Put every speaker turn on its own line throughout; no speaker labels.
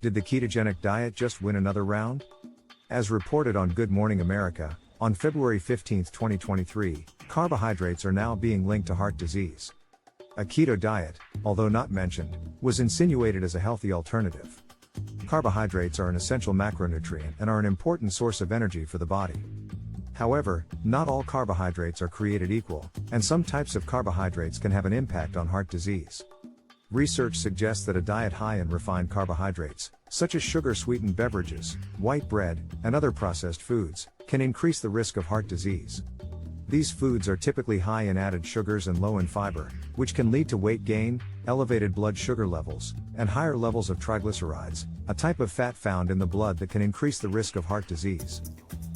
Did the ketogenic diet just win another round? As reported on Good Morning America, on February 15, 2023, carbohydrates are now being linked to heart disease. A keto diet, although not mentioned, was insinuated as a healthy alternative. Carbohydrates are an essential macronutrient and are an important source of energy for the body. However, not all carbohydrates are created equal, and some types of carbohydrates can have an impact on heart disease. Research suggests that a diet high in refined carbohydrates, such as sugar-sweetened beverages, white bread, and other processed foods, can increase the risk of heart disease. These foods are typically high in added sugars and low in fiber, which can lead to weight gain, elevated blood sugar levels, and higher levels of triglycerides, a type of fat found in the blood that can increase the risk of heart disease.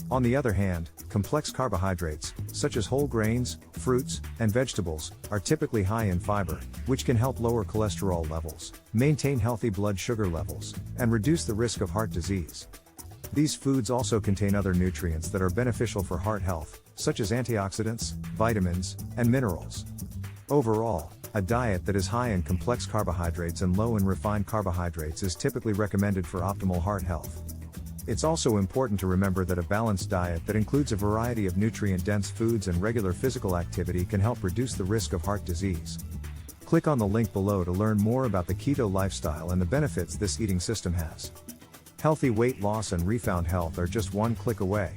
On the other hand, complex carbohydrates, such as whole grains, fruits, and vegetables, are typically high in fiber, which can help lower cholesterol levels, maintain healthy blood sugar levels, and reduce the risk of heart disease. These foods also contain other nutrients that are beneficial for heart health, such as antioxidants, vitamins, and minerals. Overall, a diet that is high in complex carbohydrates and low in refined carbohydrates is typically recommended for optimal heart health. It's also important to remember that a balanced diet that includes a variety of nutrient-dense foods and regular physical activity can help reduce the risk of heart disease. Click on the link below to learn more about the keto lifestyle and the benefits this eating system has. Healthy weight loss and refound health are just one click away.